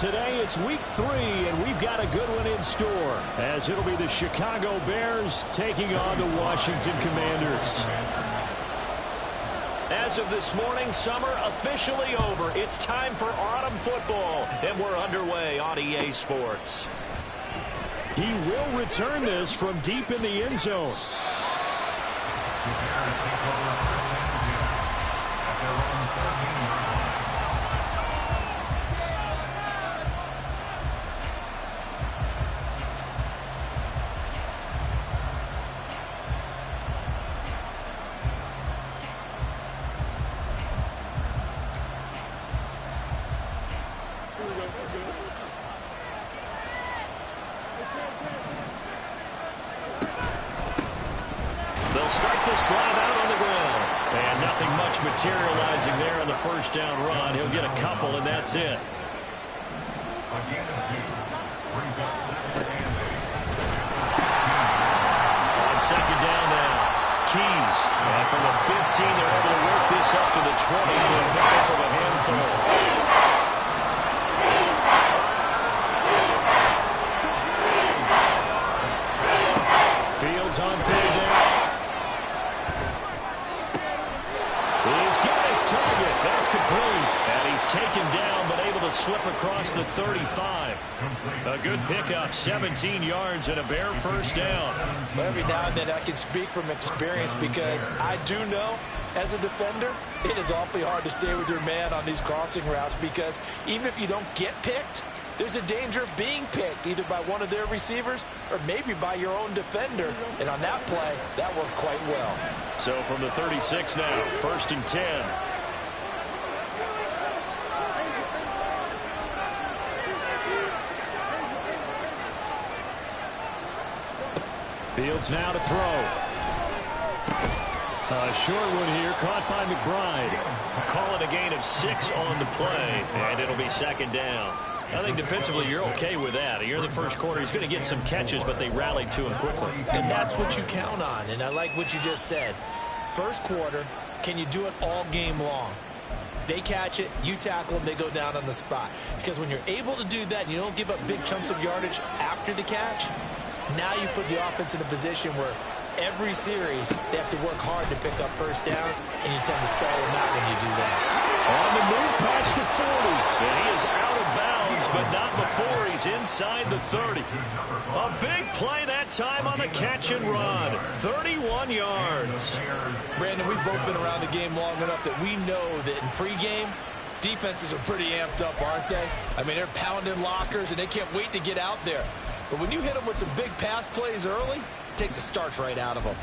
today it's week 3, and we've got a good one in store, as it'll be the Chicago Bears taking on the Washington Commanders. As of this morning, summer officially over. It's time for autumn football, and we're underway on EA Sports. He will return this from deep in the end zone. They'll start this drive out on the ground. And nothing much materializing there on the first down run. He'll get a couple, and that's it. On second down now, Keys. And from the 15, they're able to work this up to the 20 for a pickup of a handful. Fields on third down. He's got his target. That's complete. And he's taken down, but able to slip across the 35. A good pickup, 17 yards and a Bear first down. Well, every now and then I can speak from experience, because I do know, as a defender, it is awfully hard to stay with your man on these crossing routes, because even if you don't get picked, there's a danger of being picked, either by one of their receivers or maybe by your own defender. And on that play, that worked quite well. So from the 36 now, 1st and 10. Fields now to throw. A short one here, caught by McBride. Calling a gain of 6 on the play, and it'll be second down. I think defensively you're okay with that. Here in the first quarter, he's going to get some catches, but they rallied to him quickly. And that's what you count on, and I like what you just said. First quarter, can you do it all game long? They catch it, you tackle them, they go down on the spot. Because when you're able to do that and you don't give up big chunks of yardage after the catch, now you put the offense in a position where every series they have to work hard to pick up first downs, and you tend to stall them out when you do that. On the move past the 40, and he is out of bounds, but not before he's inside the 30. A big play that time on the catch and run. 31 yards. Brandon, we've both been around the game long enough that we know that in pregame, defenses are pretty amped up, aren't they? I mean, they're pounding lockers, and they can't wait to get out there. But when you hit them with some big pass plays early, it takes the starch right out of them.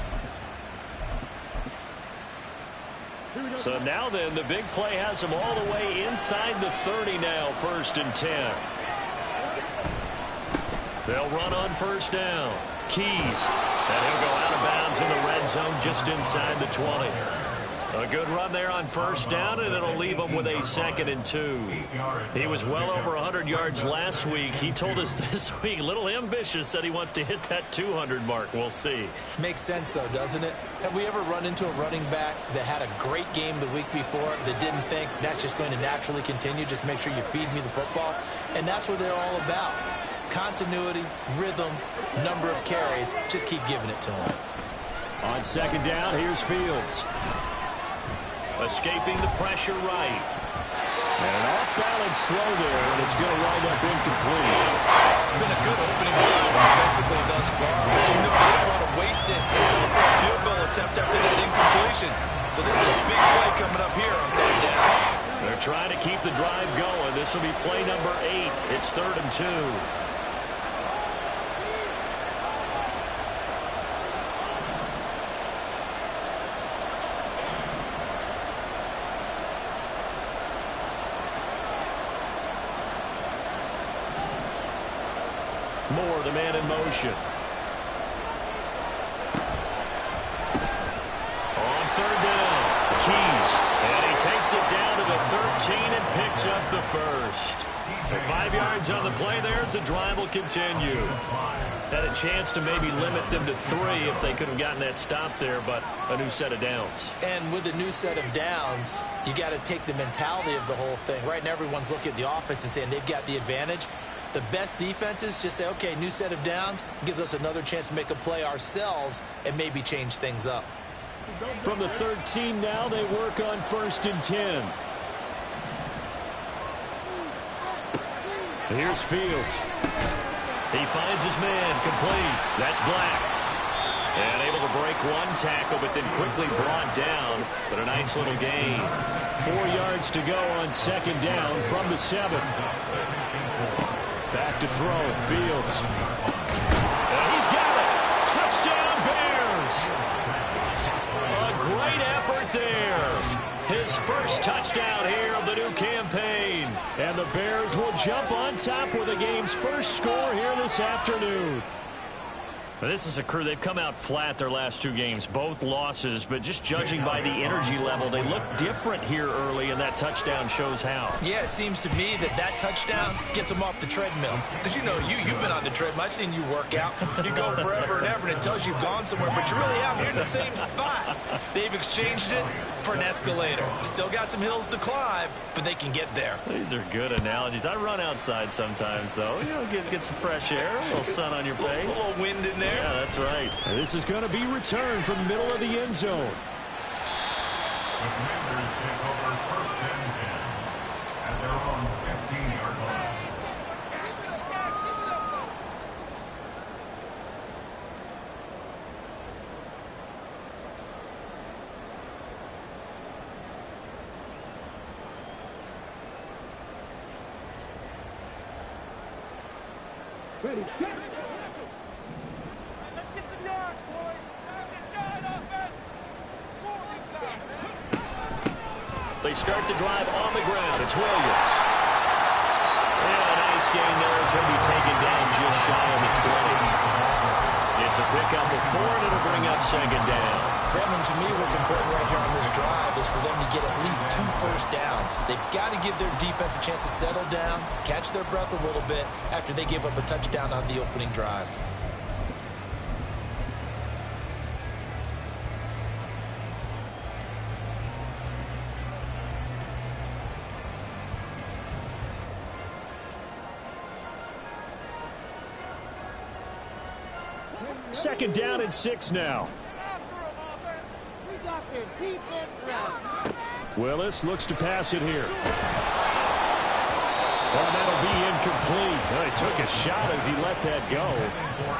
So now then, the big play has him all the way inside the 30 now, 1st and 10. They'll run on first down. Keys. And he'll go out of bounds in the red zone just inside the 20. A good run there on first down, and it'll leave him with a 2nd and 2. He was well over 100 yards last week. He told us this week, a little ambitious, said he wants to hit that 200 mark. We'll see. Makes sense, though, doesn't it? Have we ever run into a running back that had a great game the week before that didn't think that's just going to naturally continue? Just make sure you feed me the football. And that's what they're all about. Continuity, rhythm, number of carries. Just keep giving it to him. On second down, here's Fields. Escaping the pressure right. And an off-balance throw there, and it's going to wind up incomplete. It's been a good opening drive offensively thus far, but you know they don't want to waste it and settle for a field goal attempt after that incompletion. So this is a big play coming up here on 3rd down. They're trying to keep the drive going. This will be play number 8. It's 3rd and 2. Moore, the man in motion. On 3rd down, Keys. And he takes it down to the 13 and picks up the first. So 5 yards on the play there as the drive will continue. Had a chance to maybe limit them to 3 if they could have gotten that stop there, but a new set of downs. And with a new set of downs, you got to take the mentality of the whole thing. Right now, everyone's looking at the offense and saying they've got the advantage. The best defenses just say, okay, new set of downs, gives us another chance to make a play ourselves and maybe change things up. From the 13 now, they work on 1st and 10. Here's Fields. He finds his man, complete. That's Black. And able to break one tackle, but then quickly brought down. But a nice little gain. 4 yards to go on 2nd down from the 7. Back to throw, Fields. And he's got it. Touchdown, Bears. A great effort there. His first touchdown here of the new campaign. And the Bears will jump on top with the game's first score here this afternoon. This is a crew. They've come out flat their last 2 games, both losses, but just judging by the energy level, they look different here early, and that touchdown shows how. Yeah, it seems to me that touchdown gets them off the treadmill. Because you know, you've been on the treadmill. I've seen you work out. You go forever and ever, and it tells you you've gone somewhere, but you really haven't. You're in the same spot. They've exchanged it for an escalator. Still got some hills to climb, but they can get there. These are good analogies. I run outside sometimes, though. You know, get some fresh air, a little sun on your face. A little wind in there. Yeah, that's right. This is going to be returned from the middle of the end zone. The Commanders take over 1st and 10 at their own 15-yard line. Ready, get it! Let's get some yards, boys! Have a shot, offense! Score this time, man! They start the drive on the ground. It's Williams. And a nice gain there as he'll be taken down just shy of the 20. It's a pickup of 4, and it'll bring up 2nd down. Brandon, to me, what's important right here on this drive is for them to get at least 2 first downs. They've got to give their defense a chance to settle down, catch their breath a little bit after they give up a touchdown on the opening drive. Second down and 6 now. We got their defense right. Willis looks to pass it here. Well, that'll be incomplete. Well, he took a shot as he let that go.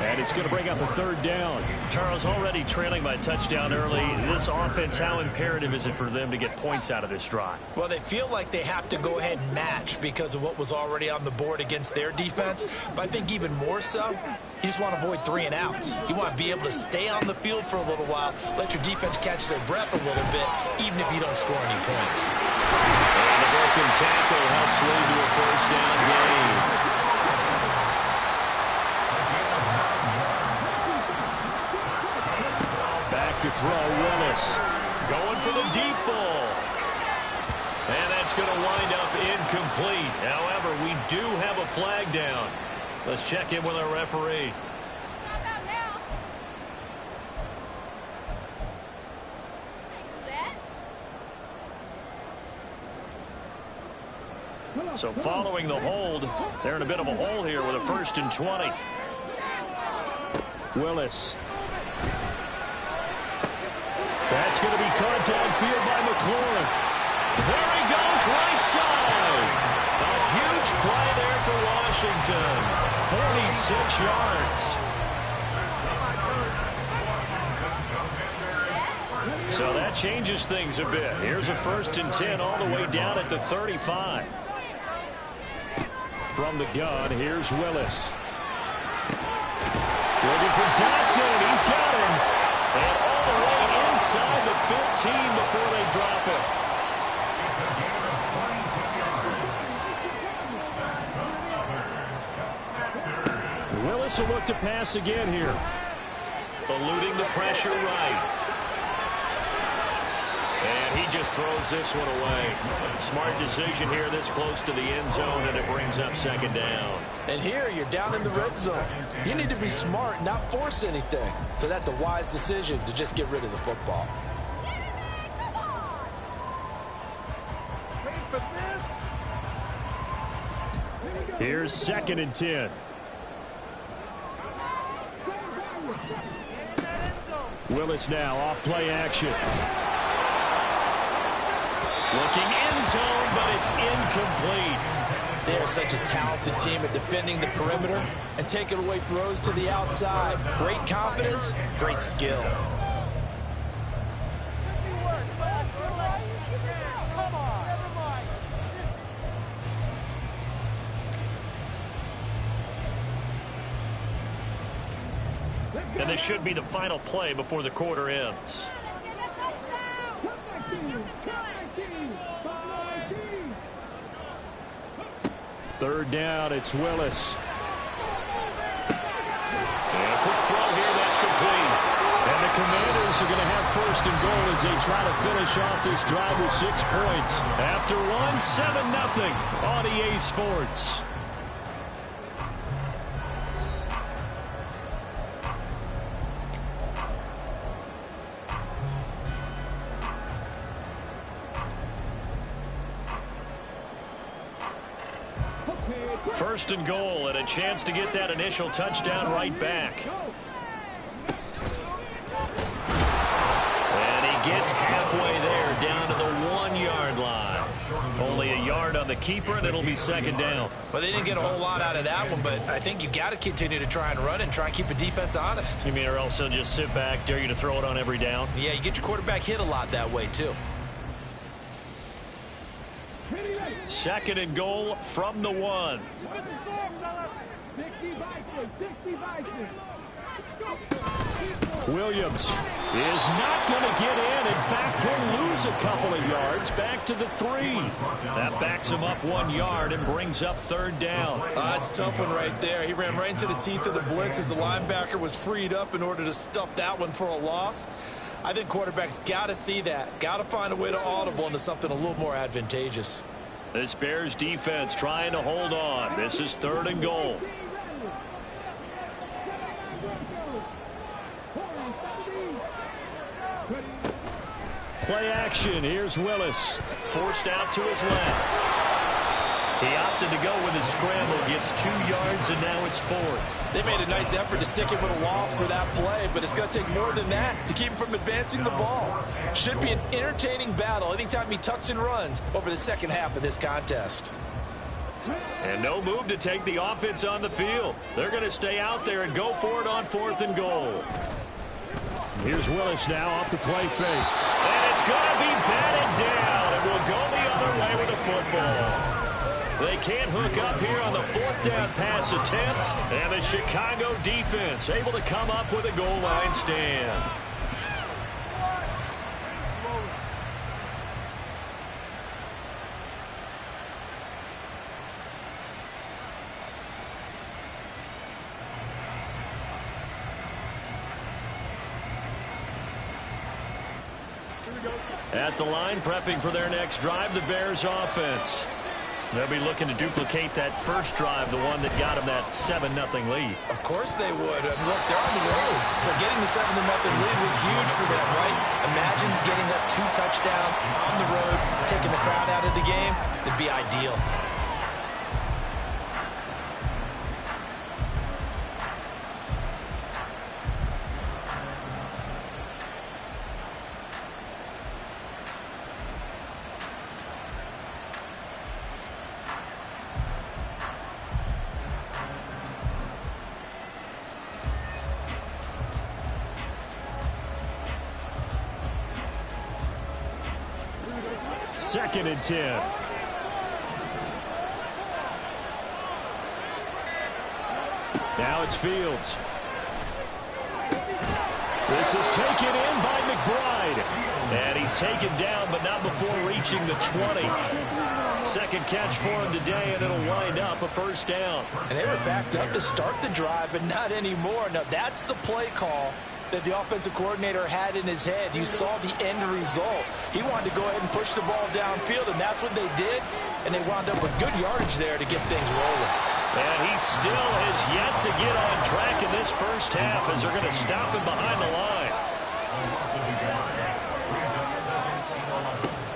And it's going to bring up a 3rd down. Charles, already trailing by touchdown early. This offense, how imperative is it for them to get points out of this drive? Well, they feel like they have to go ahead and match because of what was already on the board against their defense. But I think even more so, you just want to avoid 3 and outs. You want to be able to stay on the field for a little while, let your defense catch their breath a little bit, even if you don't score any points. And the broken tackle helps lead to a 1st down gain. Back to throw, Willis. Going for the deep ball. And that's going to wind up incomplete. However, we do have a flag down. Let's check in with our referee. So following the hold, they're in a bit of a hole here with a 1st and 20. Willis. That's going to be caught downfield by McLaurin. There he goes, right side. A huge play there for Washington. 46 yards. So that changes things a bit. Here's a 1st and 10 all the way down at the 35. From the gun, here's Willis. Looking for Dotson. He's got him. And all the way inside the 15 before they drop it. Willis will look to pass again here. Eluding the pressure right. And he just throws this one away. Smart decision here this close to the end zone, and it brings up second down. And here you're down in the red zone. You need to be smart and not force anything. So that's a wise decision to just get rid of the football. Wait for this. Here's 2nd and 10. Willis now off play action. Looking end zone, but it's incomplete. They are such a talented team at defending the perimeter and taking away throws to the outside. Great confidence, great skill. Come on. Never mind. And this should be the final play before the quarter ends. Third down, it's Willis. And a quick throw here, that's complete. And the Commanders are going to have 1st and goal as they try to finish off this drive with 6 points. After one, 7-0 on EA Sports. First and goal, and a chance to get that initial touchdown right back. And he gets halfway there, down to the 1-yard line. Only a yard on the keeper, and it'll be second down. Well, they didn't get a whole lot out of that one, but I think you got to continue to try and run and try and keep the defense honest. You mean, or else they'll just sit back, dare you to throw it on every down? Yeah, you get your quarterback hit a lot that way, too. Second and goal from the 1. Williams is not going to get in. In fact, he'll lose a couple of yards back to the 3. That backs him up 1 yard and brings up third down. That's a tough one right there. He ran right into the teeth of the blitz as the linebacker was freed up in order to stuff that one for a loss. I think quarterbacks got to see that. Got to find a way to audible into something a little more advantageous. This Bears defense trying to hold on. This is 3rd and goal. Play action. Here's Willis. Forced out to his left. He opted to go with his scramble. Gets 2 yards, and now it's 4th. They made a nice effort to stick him with a loss for that play, but it's going to take more than that to keep him from advancing the ball. Should be an entertaining battle anytime he tucks and runs over the second half of this contest. And no move to take the offense on the field. They're going to stay out there and go for it on 4th and goal. Here's Willis now off the play fake. And it's going to be batted down. It will go the other way with the football. They can't hook up here on the 4th down pass attempt. And the Chicago defense able to come up with a goal line stand. At the line, prepping for their next drive, the Bears offense. They'll be looking to duplicate that first drive, the one that got them that 7-0 lead. Of course they would. Look, they're on the road. So getting the 7-0 lead was huge for them, right? Imagine getting up 2 touchdowns on the road, taking the crowd out of the game. It'd be ideal. Second and 10. Now it's Fields. This is taken in by McBride. And he's taken down, but not before reaching the 20. Second catch for him today, and it'll wind up a first down. And they were backed up to start the drive, but not anymore. Now, that's the play call that the offensive coordinator had in his head. You saw the end result. He wanted to go ahead and push the ball downfield, and that's what they did, and they wound up with good yardage there to get things rolling. And he still has yet to get on track in this first half as they're going to stop him behind the line.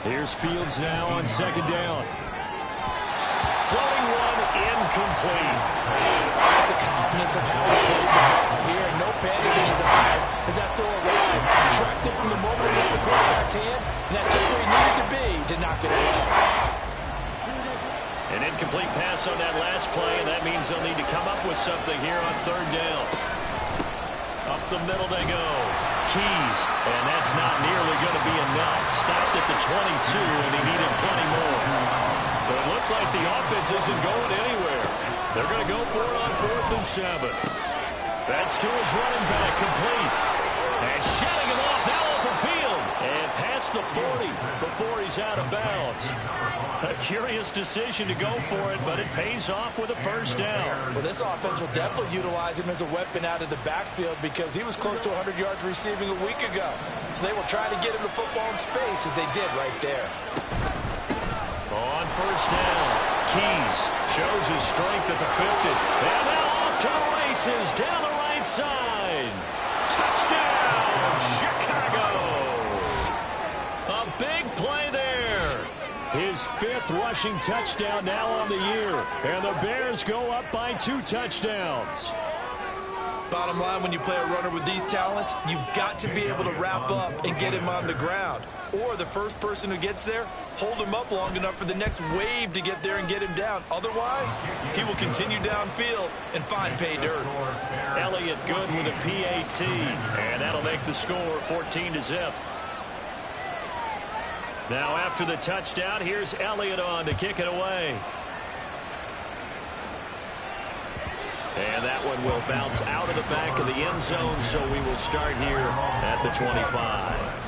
Here's Fields now on second down. Floating one, incomplete. The confidence of how he played the ball here, no panic in his eyes as that throw arrived. Tracked it from the moment it left the quarterback's hand, and that's just where he needed to be to knock it away. An incomplete pass on that last play, and that means they'll need to come up with something here on third down. Up the middle they go. Keys, and that's not nearly going to be enough. Stopped at the 22, and he needed plenty more. So it looks like the offense isn't going anywhere. They're going to go for it on 4th and 7. That's to his running back, complete. And shedding him off, now open field. And past the 40 before he's out of bounds. A curious decision to go for it, but it pays off with a first down. Well, this offense will definitely utilize him as a weapon out of the backfield because he was close to 100 yards receiving a week ago. So they will try to get him the football in space as they did right there. On first down, Keys shows his strength at the 50. And now off to the races down the right side. Touchdown, Chicago. A big play there. His 5th rushing touchdown now on the year. And the Bears go up by 2 touchdowns. Bottom line, when you play a runner with these talents, you've got to be able to wrap up and get him on the ground. Or the first person who gets there, hold him up long enough for the next wave to get there and get him down. Otherwise, he will continue downfield and find pay dirt. Elliott good with a PAT. And that'll make the score 14-0. Now after the touchdown, here's Elliott on to kick it away. And that one will bounce out of the back of the end zone, so we will start here at the 25.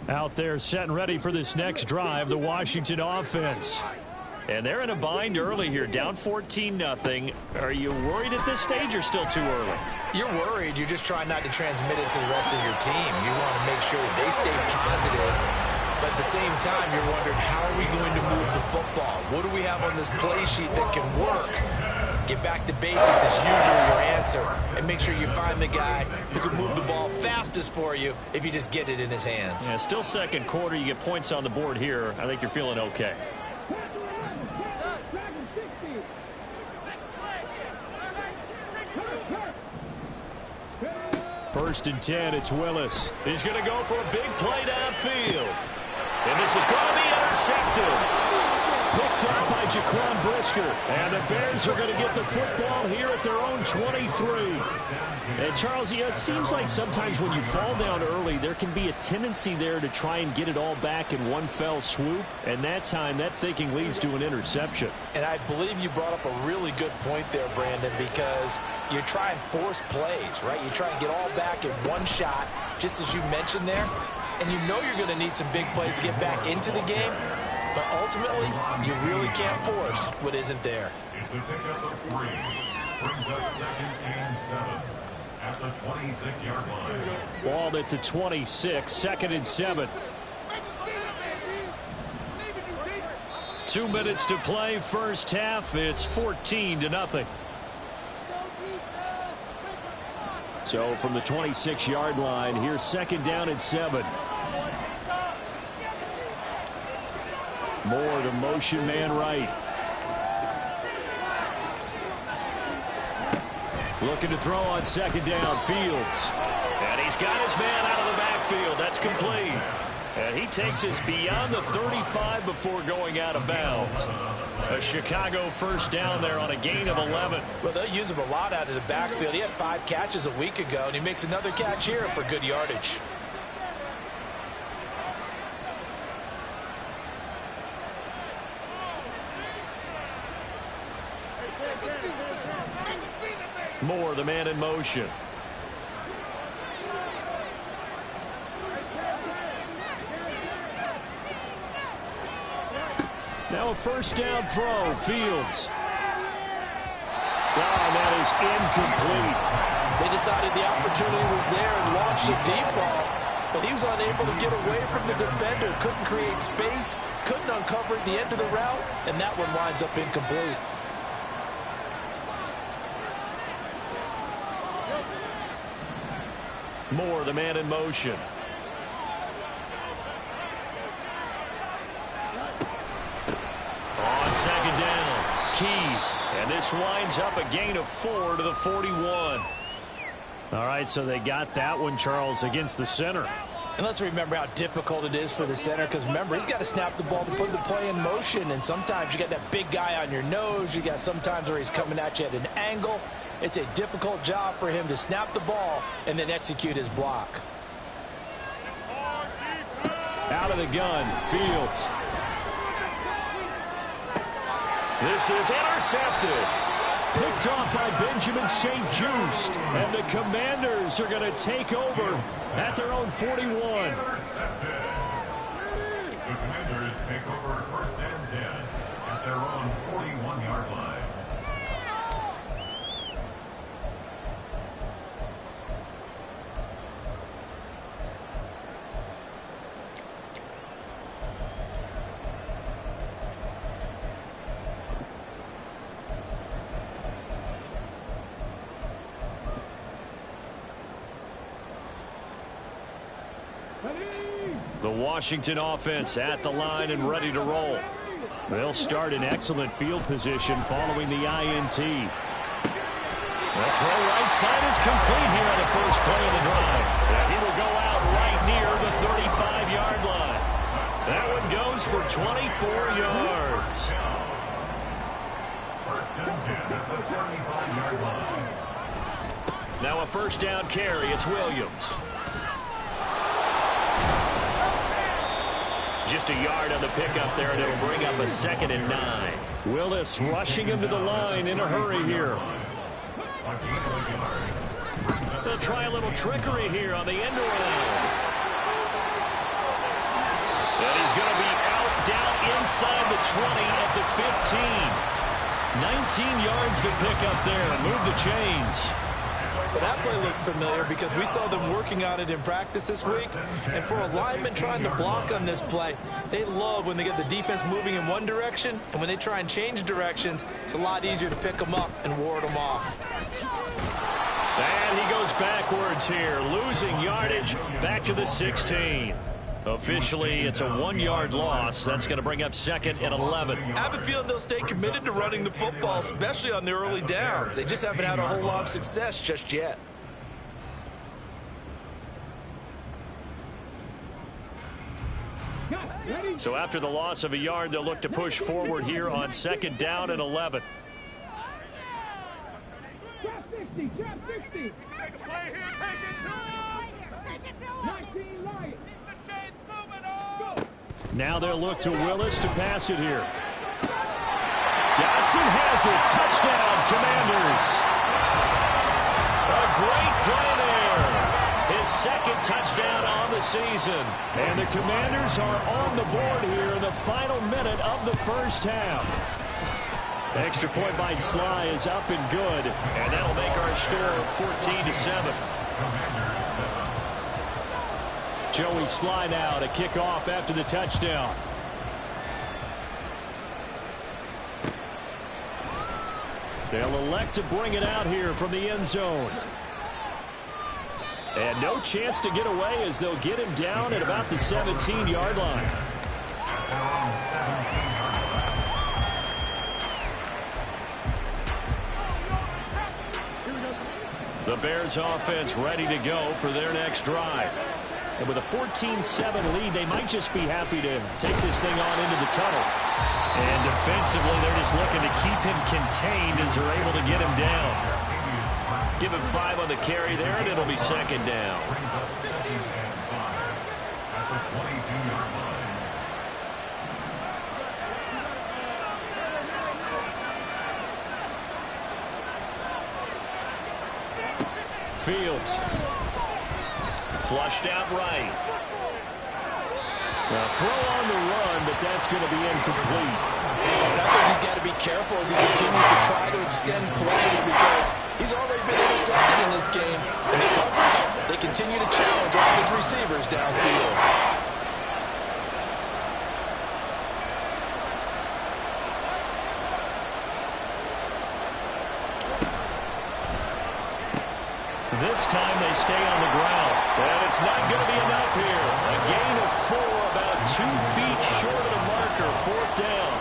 Out there set and ready for this next drive, the Washington offense. And they're in a bind early here, down 14-0. Are you worried at this stage or still too early? You're worried. You're just trying not to transmit it to the rest of your team. You want to make sure that they stay positive. But at the same time, you're wondering, how are we going to move the football? What do we have on this play sheet that can work? Get back to basics is usually your answer. And make sure you find the guy who can move the ball fastest for you if you just get it in his hands. Yeah, still second quarter. You get points on the board here. I think you're feeling okay. First and 10, it's Willis. He's going to go for a big play downfield. And this is going to be intercepted. Picked up by Jaquan Brisker. And the Bears are going to get the football here at their own 23. And Charles, it seems like sometimes when you fall down early, there can be a tendency there to try and get it all back in one fell swoop. And that time, that thinking leads to an interception. And I believe you brought up a really good point there, Brandon, because you try and force plays, right? You try and get all back in one shot, just as you mentioned there. And you know you're going to need some big plays to get back into the game. But ultimately, you really can't force what isn't there. It's a pickup of 3. Brings up 2nd and 7 at the 26-yard line. Ball at the 26, 2nd and 7. 2 minutes to play, first half. It's 14-0. So from the 26-yard line, here's 2nd down and 7. Moore to motion man right. Looking to throw on 2nd down, Fields. And he's got his man out of the backfield. That's complete. And he takes us beyond the 35 before going out of bounds. A Chicago first down there on a gain of 11. Well, they'll use him a lot out of the backfield. He had 5 catches a week ago, and he makes another catch here for good yardage. Moore, the man in motion. Now a first down throw. Fields. Oh, that is incomplete. They decided the opportunity was there and launched a deep ball, but he was unable to get away from the defender. Couldn't create space, couldn't uncover the end of the route, and that one winds up incomplete. Moore, the man in motion. On second down, Keys. And this winds up a gain of 4 to the 41. All right, so they got that one, Charles, against the center. And let's remember how difficult it is for the center, because remember, he's got to snap the ball to put the play in motion, and sometimes you got that big guy on your nose. You got sometimes where he's coming at you at an angle. It's a difficult job for him to snap the ball and then execute his block. Out of the gun, Fields. This is intercepted. Picked off by Benjamin St-Juste. And the Commanders are going to take over at their own 41. The Commanders take over first and 10 at their own 41-yard line. The Washington offense at the line and ready to roll. They'll start in excellent field position following the INT. The throw right side is complete here on the first play of the drive. And he will go out right near the 35-yard line. That one goes for 24 yards. First and 10 at the 35-yard line. Now a first down carry. It's Williams. Just a yard on the pickup there, and it'll bring up a 2nd and 9. Willis rushing him to the line in a hurry here. They'll try a little trickery here on the end around. And he's going to be out down inside the 20 at the 15. 19 yards to pick up there and move the chains. But that play looks familiar because we saw them working on it in practice this week. And for a lineman trying to block on this play, they love when they get the defense moving in one direction. And when they try and change directions, it's a lot easier to pick them up and ward them off. And he goes backwards here, losing yardage back to the 16. Officially, it's a 1-yard loss. That's going to bring up 2nd and 11. I have a feeling they'll stay committed to running the football, especially on the early downs. They just haven't had a whole lot of success just yet. So after the loss of a yard, they'll look to push forward here on 2nd down and 11. Trap 60, trap 60. Make a play here, take it to him. 19 Lions. Keep the chains moving on. Now they'll look to Willis to pass it here. Dotson has it. Touchdown, Commanders. A great play there. His 2nd touchdown on the season. And the Commanders are on the board here in the final minute of the first half. Extra point by Sly is up and good. And that'll make our score 14-7. Joey Sly now to kick off after the touchdown. They'll elect to bring it out here from the end zone. And no chance to get away as they'll get him down at about the 17-yard line. The Bears offense ready to go for their next drive. And with a 14-7 lead, they might just be happy to take this thing on into the tunnel. And defensively, they're just looking to keep him contained as they're able to get him down. Give him 5 on the carry there, and it'll be 2nd down. Brings up 2nd and 5 at the 22-yard line. Fields. Flushed out right. Now throw on the run, but that's going to be incomplete. And I think he's got to be careful as he continues to try to extend plays because he's already been intercepted in this game. And the coverage, they continue to challenge all his receivers downfield. This time they stay on the ground. And it's not going to be enough here. A gain of 4, about 2 feet short of the marker. 4th down.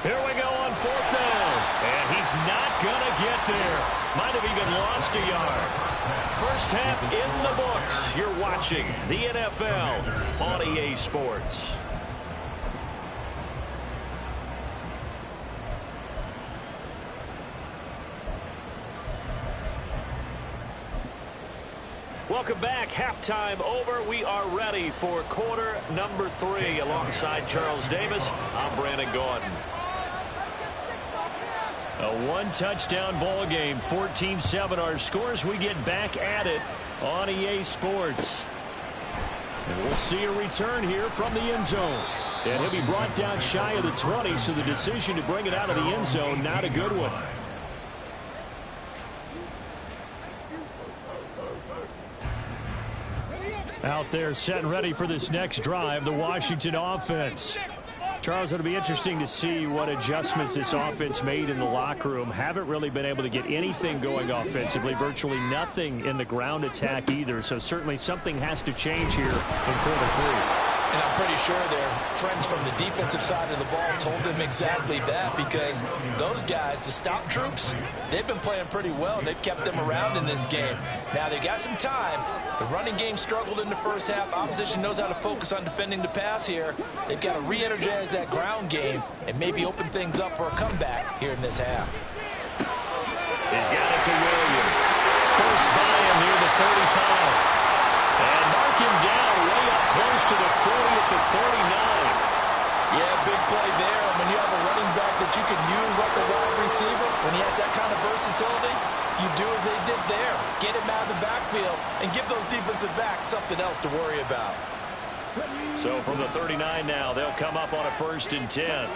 Here we go on 4th down. And he's not going to get there. Might have even lost a yard. First half in the books. You're watching the NFL on EA Sports. Welcome back. Halftime over. We are ready for quarter number 3. Alongside Charles Davis, I'm Brandon Gaudin. A one-touchdown ball game, 14-7 our scores. We get back at it on EA Sports. And we'll see a return here from the end zone. And he'll be brought down shy of the 20, so the decision to bring it out of the end zone, not a good one. Out there set and ready for this next drive, the Washington offense. Charles, it'll be interesting to see what adjustments this offense made in the locker room. Haven't really been able to get anything going offensively, virtually nothing in the ground attack either. So certainly something has to change here in quarter 3. And I'm pretty sure their friends from the defensive side of the ball told them exactly that because those guys, the stop troops, they've been playing pretty well. They've kept them around in this game. Now, they got some time. The running game struggled in the first half. Opposition knows how to focus on defending the pass here. They've got to re-energize that ground game and maybe open things up for a comeback here in this half. He's got it to Williams. First by him near the 35. And mark him down way up close to the 40 at the 49. Yeah, big play there. When you have a running back that you can use like a wide receiver, when he has that kind of versatility, you do as they did there. Get him out of the backfield and give those defensive backs something else to worry about. So from the 39 now, they'll come up on a 1st and 10.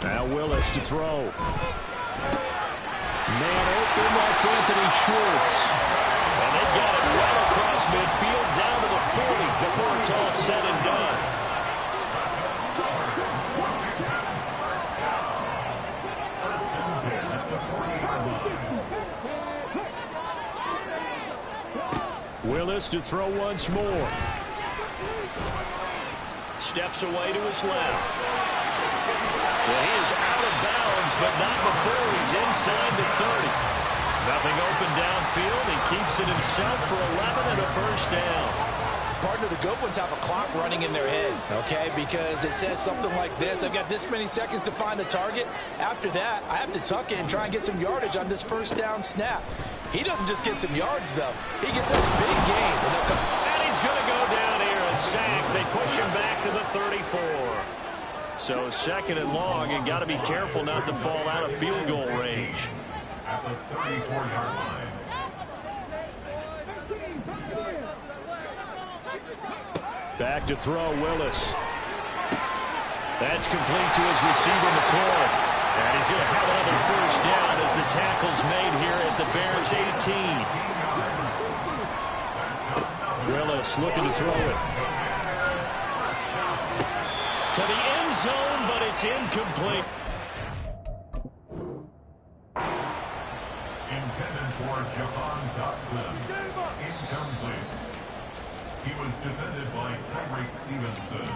Now Willis to throw. Man open, that's Anthony Schwartz. And they've got it right across midfield down to the 40 before it's all said and done. Willis to throw once more. Steps away to his left. Well, he is out of bounds, but not before he's inside the 30. Nothing open downfield. He keeps it himself for 11 and a 1st down. Partner, the good ones have a clock running in their head, okay? Because it says something like this. I've got this many seconds to find the target. After that, I have to tuck it and try and get some yardage on this 1st down snap. He doesn't just get some yards, though. He gets a big gain. And he's going to go down here, a sack. They push him back to the 34. So 2nd and long, and got to be careful not to fall out of field goal range. At the 34-yard line. Back to throw, Willis. That's complete to his receiver, McCoy. And he's going to have another 1st down as the tackle's made here at the Bears 18. Willis looking to throw it. To the end zone, but it's incomplete. Intended for Jahan Dotson. Incomplete. He was defended by Tyreek Stevenson.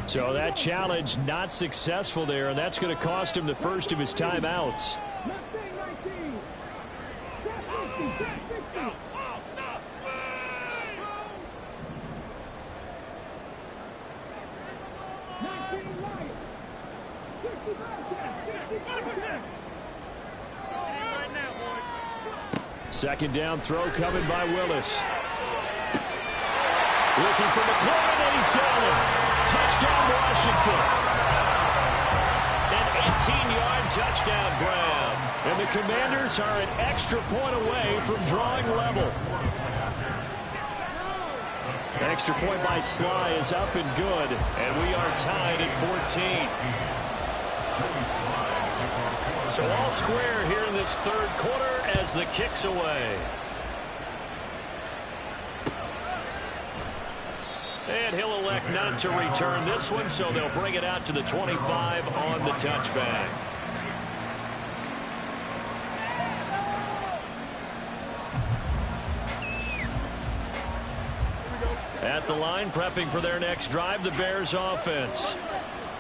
So that challenge not successful there, and that's going to cost him the first of his timeouts. Second down throw coming by Willis. Looking for McLaurin, and he's got him. Touchdown, Washington. An 18-yard touchdown grab. And the Commanders are an extra point away from drawing level. The extra point by Sly is up and good. And we are tied at 14. So all square here in this third quarter as the kick's away. And he'll elect not to return this one, so they'll bring it out to the 25 on the touchback. At the line, prepping for their next drive, the Bears offense.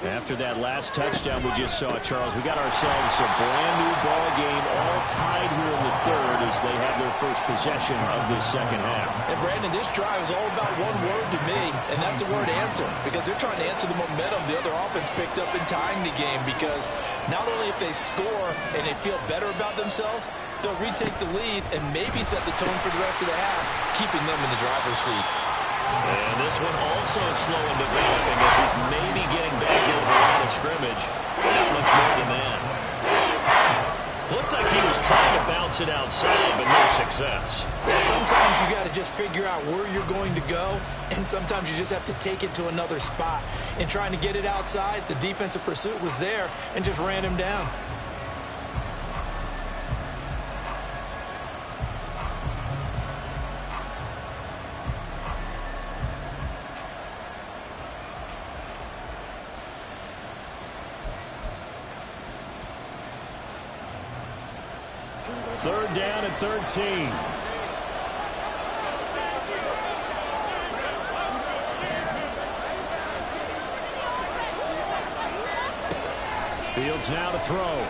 After that last touchdown we just saw, Charles, we got ourselves a brand-new ball game, all tied here in the third as they have their first possession of this second half. And, Brandon, this drive is all about one word to me, and that's the word answer, because they're trying to answer the momentum the other offense picked up in tying the game, because not only if they score and they feel better about themselves, they'll retake the lead and maybe set the tone for the rest of the half, keeping them in the driver's seat. And this one also slow and developing as he's maybe getting back into the line of scrimmage. Not much more than that. Looked like he was trying to bounce it outside, but no success. Yeah, sometimes you got to just figure out where you're going to go, and sometimes you just have to take it to another spot. And trying to get it outside, the defensive pursuit was there and just ran him down. Third down and 13. Fields now to throw.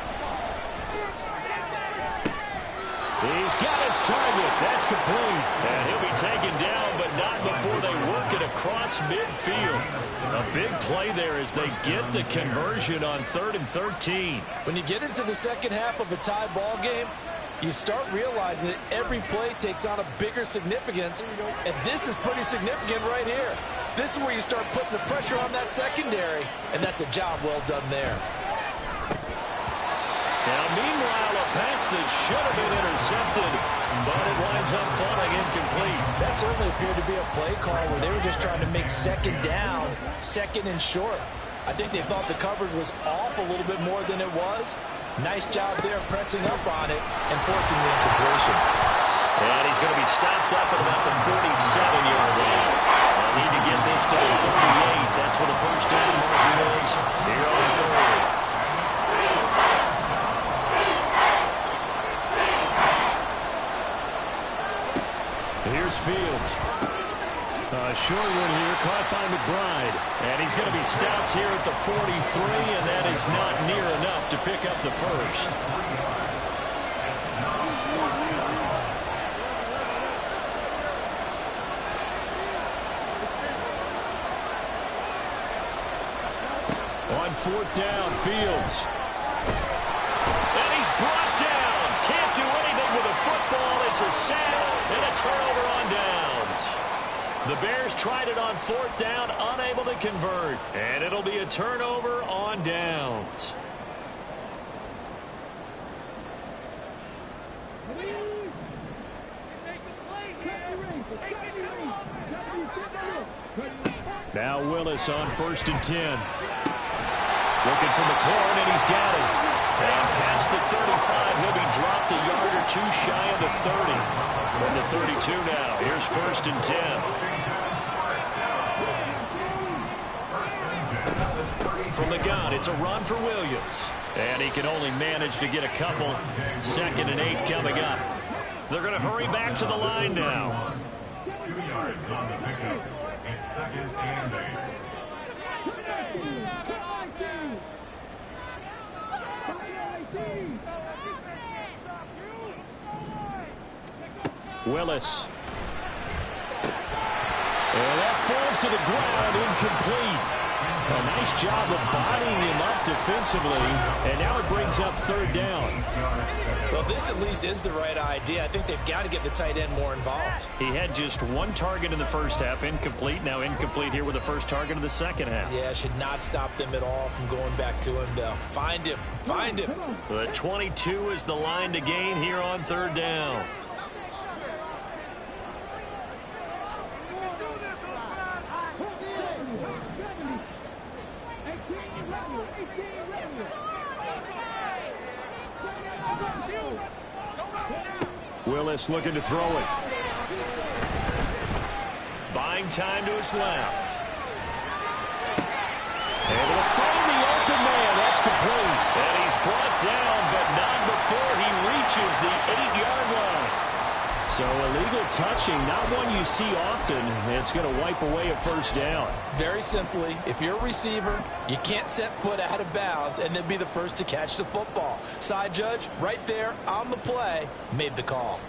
He's got his target. That's complete. And he'll be taken down, but not before they work it across midfield. A big play there as they get the conversion on 3rd and 13. When you get into the second half of a tie ball game, you start realizing that every play takes on a bigger significance, and this is pretty significant right here. This is where you start putting the pressure on that secondary, and that's a job well done there. Now, meanwhile, a pass that should have been intercepted, but it winds up falling incomplete. That certainly appeared to be a play call where they were just trying to make second down, second and short. I think they thought the coverage was off a little bit more than it was. Nice job there pressing up on it and forcing the incompletion. And he's going to be stopped up at about the 47-yard line. They'll need to get this to the 38. That's where the first down marker is here on third. Here's Fields. A short one here caught by McBride. And he's going to be stopped here at the 43, and that is not near enough to pick up the first. On fourth down, Fields. And he's brought down. Can't do anything with a football. It's a sack and a turnover on downs. The Bears tried it on fourth down, unable to convert. And it'll be a turnover on downs. Now Willis on 1st and 10. Looking for McLaurin, and he's got it. And past the 35, he'll be dropped a yard or two shy of the 30. From the 32 now, here's 1st and 10. From the gun, it's a run for Williams. And he can only manage to get a couple. 2nd and 8 coming up. They're going to hurry back to the line now. 2 yards on the pickup. It's 2nd and 8. Willis. And that falls to the ground, incomplete. A nice job of bodying him up defensively, and now it brings up third down. Well, this at least is the right idea. I think they've got to get the tight end more involved. He had just one target in the first half, incomplete. Now incomplete here with the first target of the second half. Yeah, should not stop them at all from going back to him, though. Find him. Find him. The 22 is the line to gain here on third down. Willis looking to throw it. Buying time to his left. Able to find the open man. That's complete. And he's brought down, but not before he reaches the 8-yard line. So illegal touching, not one you see often. It's going to wipe away a first down. Very simply, if you're a receiver, you can't set foot out of bounds and then be the first to catch the football. Side judge, right there on the play, made the call.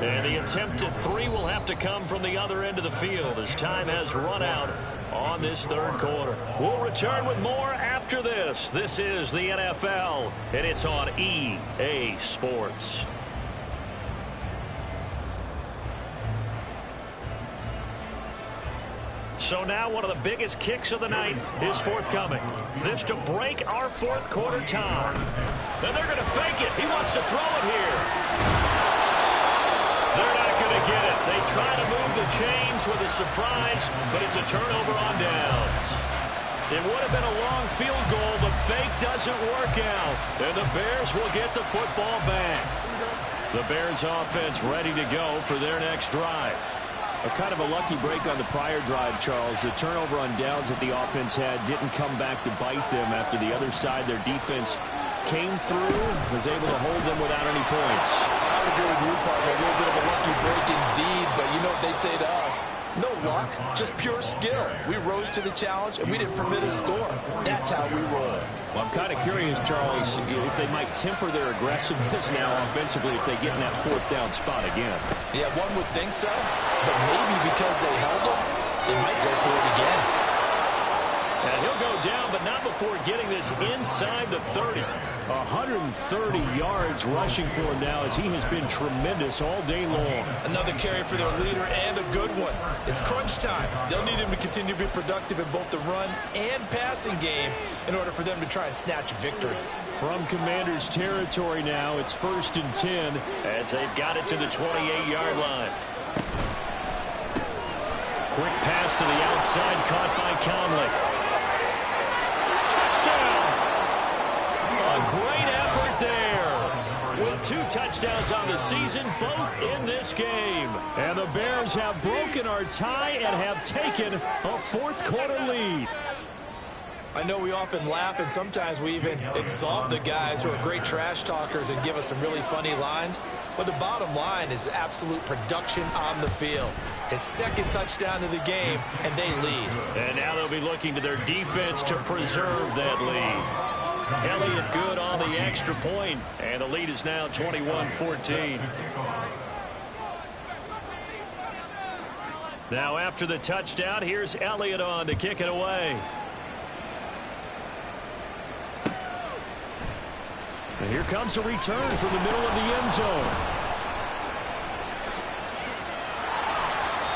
And the attempt at 3 will have to come from the other end of the field as time has run out on this third quarter. We'll return with more after this. This is the NFL, and it's on EA Sports. So now one of the biggest kicks of the night is forthcoming. This to break our fourth quarter time. And they're going to fake it. He wants to throw it here. They're not going to get it. They try to move the chains with a surprise, but it's a turnover on downs. It would have been a long field goal. The fake doesn't work out, and the Bears will get the football back. The Bears offense ready to go for their next drive. A kind of a lucky break on the prior drive, Charles. The turnover on downs that the offense had didn't come back to bite them after the other side. Their defense came through, was able to hold them without any points. I would agree with you, partner. A little bit of a lucky break indeed, but you know what they'd say to us? No luck, just pure skill. We rose to the challenge, and we didn't permit a score. That's how we roll. Well, I'm kind of curious, Charles, if they might temper their aggressiveness now offensively if they get in that fourth down spot again. Yeah, one would think so, but maybe because they held them, they might go for it again. And he'll go down, but not before getting this inside the 30. 130 yards rushing for him now as he has been tremendous all day long. Another carry for their leader and a good one. It's crunch time. They'll need him to continue to be productive in both the run and passing game in order for them to try and snatch a victory. From Commanders territory now, it's 1st and 10 as they've got it to the 28-yard line. Quick pass to the outside, caught by Conley. A great effort there. With 2 touchdowns on the season, both in this game. And the Bears have broken our tie and have taken a fourth quarter lead. I know we often laugh and sometimes we even exalt the guys who are great trash talkers and give us some really funny lines. But the bottom line is absolute production on the field. His second touchdown of the game, and they lead. And now they'll be looking to their defense to preserve that lead. Elliott good on the extra point, and the lead is now 21-14. Now after the touchdown, here's Elliott on to kick it away. And here comes a return from the middle of the end zone.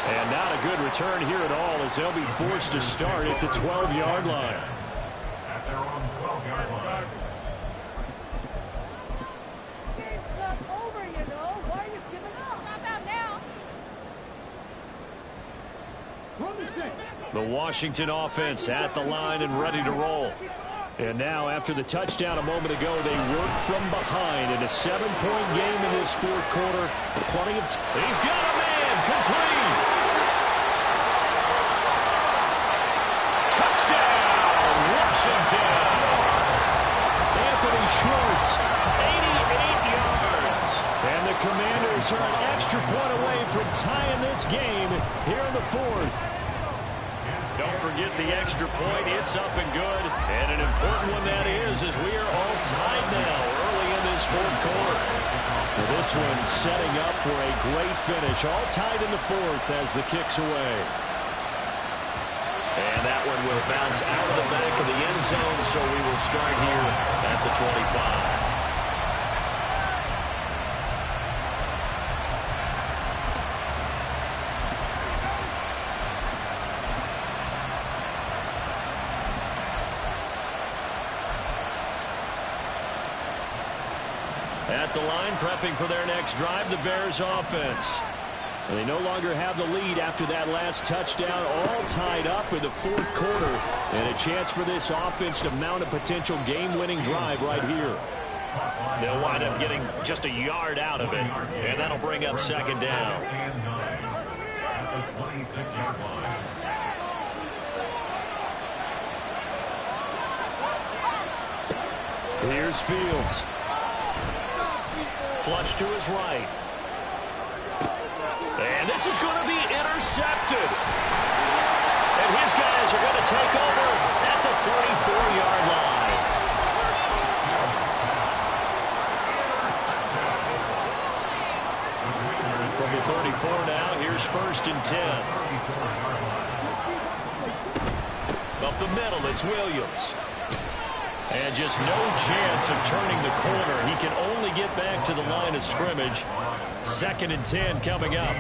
And not a good return here at all as they'll be forced to start at the 12-yard line. At their own 12-yard line. Game's not over, you know. Why are you giving up? Not out now. The Washington offense at the line and ready to roll. And now, after the touchdown a moment ago, they work from behind in a 7-point game in this fourth quarter. Plenty of he's got a man, complete. Touchdown, Washington. Anthony Schwartz, 88 yards. And the Commanders are an extra point away from tying this game here in the fourth. Don't forget the extra point. It's up and good. And an important one that is, as we are all tied now early in this this fourth quarter. Well, this one setting up for a great finish. All tied in the fourth as the kick's away. And that one will bounce out of the back of the end zone, so we will start here at the 25. At the line, prepping for their next drive, the Bears offense. And they no longer have the lead after that last touchdown, all tied up in the fourth quarter. And a chance for this offense to mount a potential game-winning drive right here. They'll wind up getting just a yard out of it, and that'll bring up second down. At the 26-yard line. Here's Fields. Flush to his right. And this is going to be intercepted. And his guys are going to take over at the 34-yard line. From the 34 now, here's 1st and 10. Up the middle, it's Williams. And just no chance of turning the corner. He can only get back to the line of scrimmage. 2nd and 10 coming up.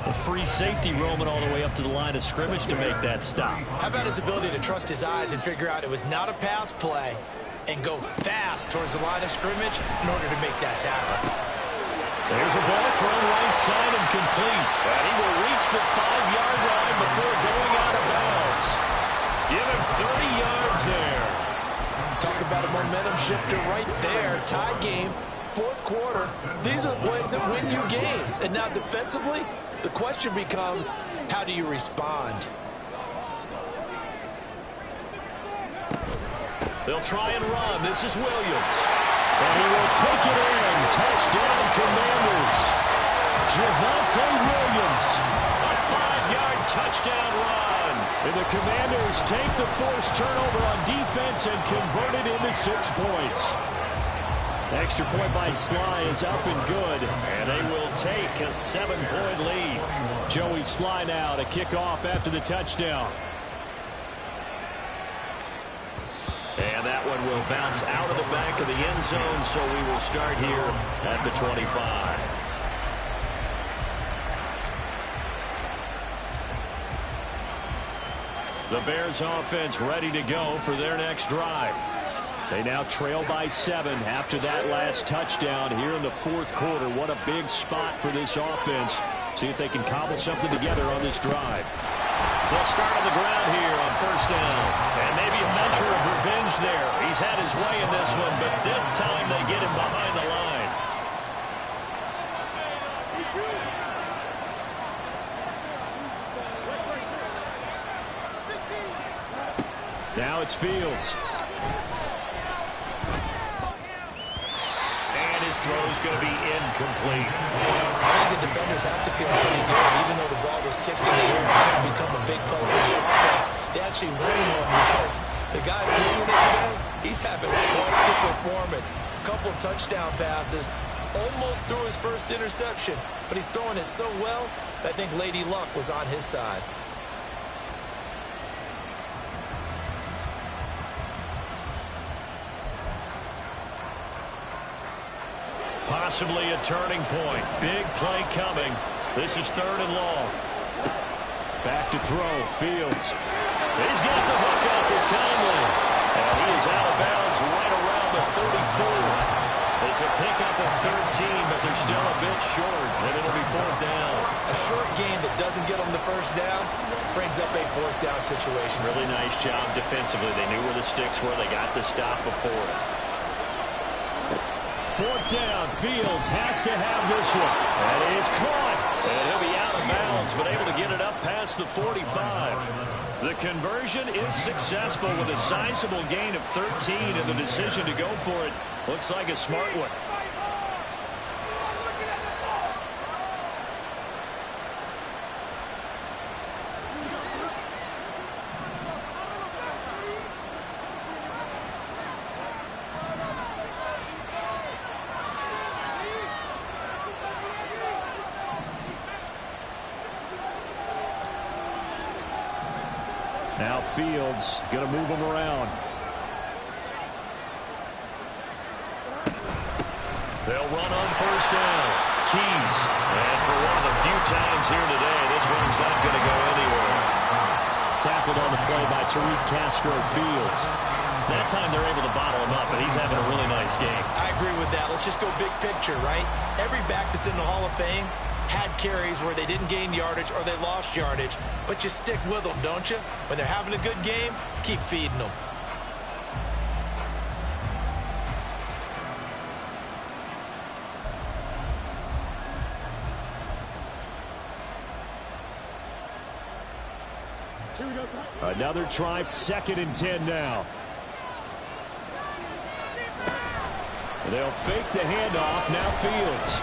A free safety roaming all the way up to the line of scrimmage to make that stop. How about his ability to trust his eyes and figure out it was not a pass play and go fast towards the line of scrimmage in order to make that tackle. There's a ball thrown right side and complete. And he will reach the 5-yard line before going out of bounds. Give him 30 yards there. Talk about a momentum shifter right there. Tie game, fourth quarter. These are the plays that win you games. And now defensively, the question becomes, how do you respond? They'll try and run. This is Williams. And he will take it in. Touchdown, Commanders. Javonte Williams. A 5-yard touchdown run. And the Commanders take the forced turnover on defense and convert it into 6 points. Extra point by Sly is up and good. And they will take a 7-point lead. Joey Sly now to kick off after the touchdown. And that one will bounce out of the back of the end zone, so we will start here at the 25. The Bears offense ready to go for their next drive. They now trail by 7 after that last touchdown here in the fourth quarter. What a big spot for this offense. See if they can cobble something together on this drive. They'll start on the ground here on 1st down. And maybe a measure of revenge there. He's had his way in this one, but this time they get him behind the line. Now it's Fields. And his throw's going to be incomplete. I think the defenders have to feel pretty good. Even though the ball was tipped in the air and couldn't become a big play for the offense, they actually won one because the guy fielding it today, he's having quite the performance. A couple of touchdown passes, almost threw his first interception, but he's throwing it so well that I think Lady Luck was on his side. Possibly a turning point. Big play coming. This is 3rd and long. Back to throw. Fields. He's got the hook up with Conley. And he is out of bounds right around the 34. It's a pickup of 13, but they're still a bit short, and it'll be 4th down. A short gain that doesn't get them the 1st down brings up a 4th down situation. Really nice job defensively. They knew where the sticks were. They got the stop before it. 4th down. Fields has to have this one. And it is caught. And he'll be out of bounds, but able to get it up past the 45. The conversion is successful with a sizable gain of 13, and the decision to go for it looks like a smart one. Fields going to move him around. They'll run on first down. Keys. And for one of the few times here today, this run's not going to go anywhere. Tackled on the play by Tariq Castro Fields. That time they're able to bottle him up, and he's having a really nice game. I agree with that. Let's just go big picture, right? Every back that's in the Hall of Fame had carries where they didn't gain yardage or they lost yardage, but you stick with them, don't you? When they're having a good game, keep feeding them. Another try, 2nd and 10 now. They'll fake the handoff. Now Fields.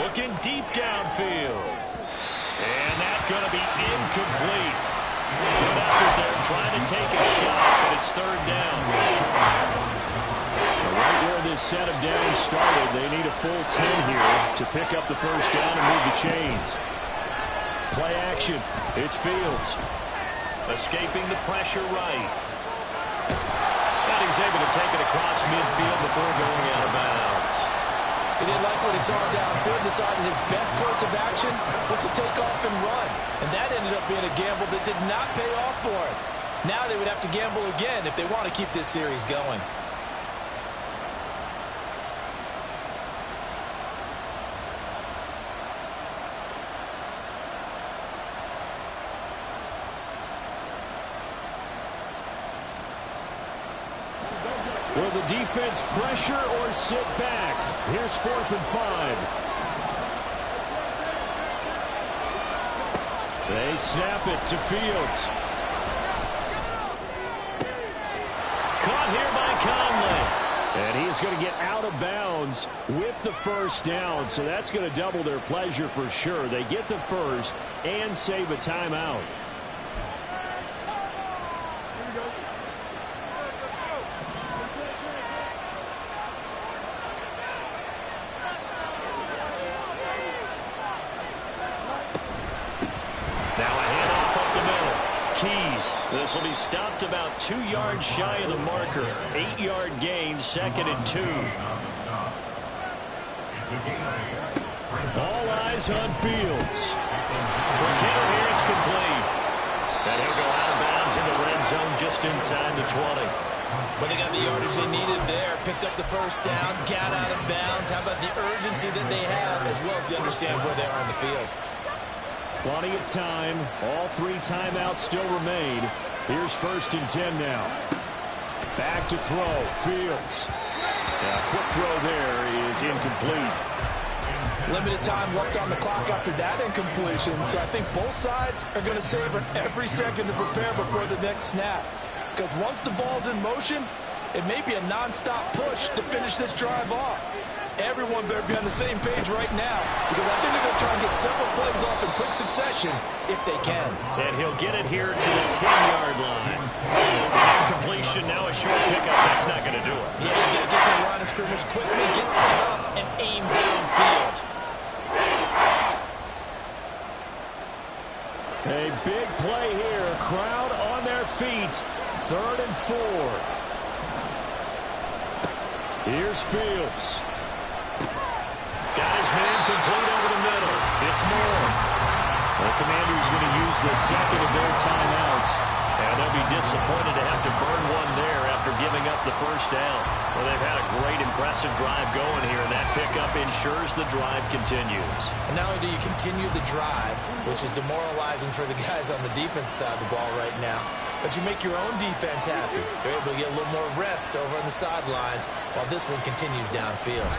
Looking deep downfield. And that's going to be incomplete. Good effort there trying to take a shot, but it's 3rd down. Right where this set of downs started, they need a full 10 here to pick up the 1st down and move the chains. Play action. It's Fields. Escaping the pressure right. And he's able to take it across midfield before going out of bounds. He didn't like what he saw downfield, decided his best course of action was to take off and run. And that ended up being a gamble that did not pay off for him. Now they would have to gamble again if they want to keep this series going. Will the defense pressure or sit back? Here's 4th and 5. They snap it to Fields. Caught here by Conley. And he's going to get out of bounds with the 1st down, so that's going to double their pleasure for sure. They get the 1st and save a timeout. This will be stopped about 2 yards shy of the marker. 8-yard gain, 2nd and 2. All eyes on Fields. For Kittle here, it's complete. And he'll go out of bounds in the red zone just inside the 20. Well, they got the yardage they needed there. Picked up the 1st down, got out of bounds. How about the urgency that they have, as well as they understand where they are on the field? Plenty of time. All 3 timeouts still remain. Here's 1st and 10 now. Back to throw. Fields. A quick throw there is incomplete. Limited time left on the clock after that incompletion, so I think both sides are going to savor every second to prepare before the next snap. Because once the ball's in motion, it may be a non-stop push to finish this drive off. Everyone better be on the same page right now, because I think they're going to try and get several plays off in quick succession if they can. And he'll get it here to the 10-yard line. Incompletion, now a short pickup. That's not going to do it. Yeah, you got to get to the line of scrimmage quickly, get set up, and aim downfield. A big play here. Crowd on their feet. 3rd and 4. Here's Fields. Got his man complete over the middle. It's Moore. The Commanders going to use the 2nd of their timeouts. And they'll be disappointed to have to burn one there after giving up the 1st down. Well, they've had a great, impressive drive going here, and that pickup ensures the drive continues. And not only do you continue the drive, which is demoralizing for the guys on the defense side of the ball right now, but you make your own defense happy. They're able to get a little more rest over on the sidelines while this one continues downfield.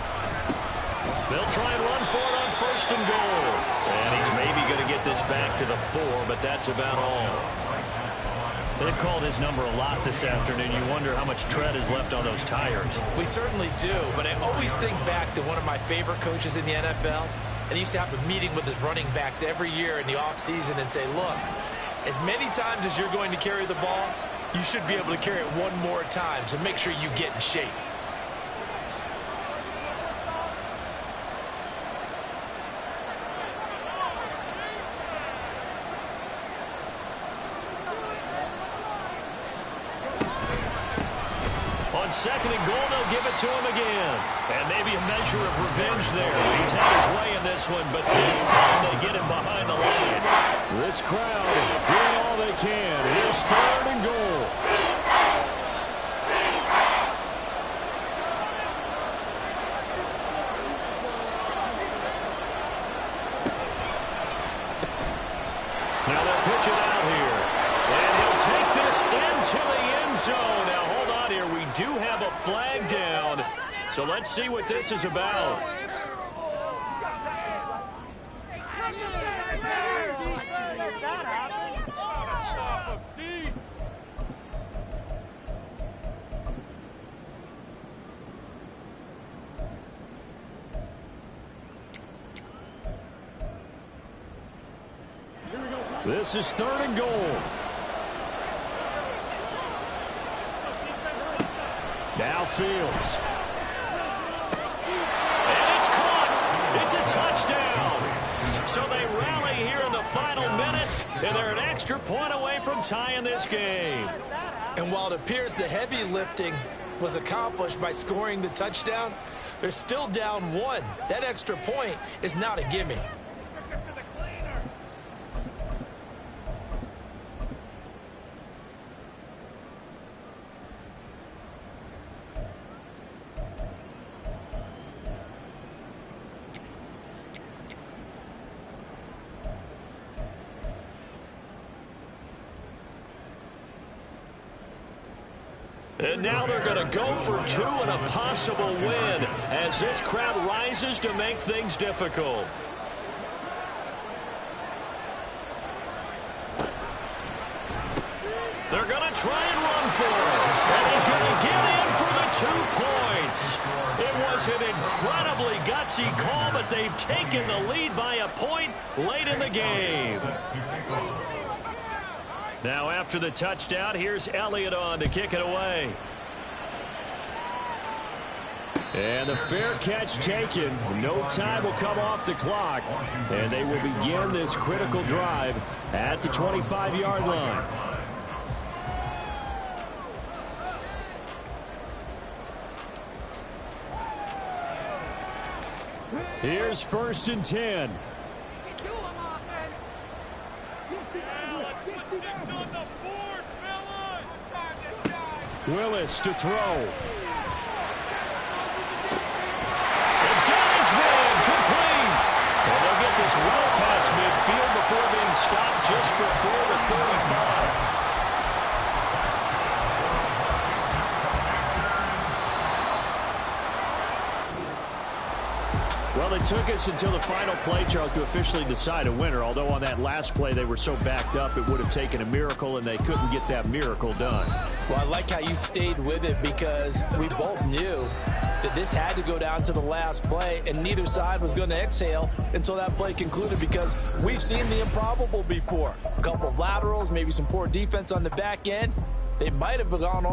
They'll try and run for it on 1st and goal. And he's maybe going to get this back to the 4, but that's about all. They've called his number a lot this afternoon. You wonder how much tread is left on those tires. We certainly do, but I always think back to one of my favorite coaches in the NFL. And he used to have a meeting with his running backs every year in the offseason and say, look, as many times as you're going to carry the ball, you should be able to carry it one more time, so make sure you get in shape. On second and goal, they'll give it to him again. And maybe a measure of revenge there. He's had his way in this one, but this time they get him behind the line. This crowd doing all they can. Here's third and goal. Now they'll pitch it out here. And he'll take this into the end zone. Now hold on here. We do have a flag down. So let's see what this is about. This is third and goal. Now Fields. And it's caught. It's a touchdown. So they rally here in the final minute, and they're an extra point away from tying this game. And while it appears the heavy lifting was accomplished by scoring the touchdown, they're still down one. That extra point is not a gimme. And now they're going to go for two and a possible win as this crowd rises to make things difficult. They're going to try and run for it. And he's going to get in for the 2 points. It was an incredibly gutsy call, but they've taken the lead by a point late in the game. Now after the touchdown, here's Elliott on to kick it away. And the fair catch taken. No time will come off the clock. And they will begin this critical drive at the 25-yard line. Here's first and 10. Willis to throw. And got his man complete. And they'll get this well past midfield before being stopped just before the 35. Well, it took us until the final play, Charles, to officially decide a winner. Although on that last play they were so backed up, it would have taken a miracle, and they couldn't get that miracle done. Well, I like how you stayed with it because we both knew that this had to go down to the last play, and neither side was going to exhale until that play concluded because we've seen the improbable before. A couple of laterals, maybe some poor defense on the back end. They might have gone all the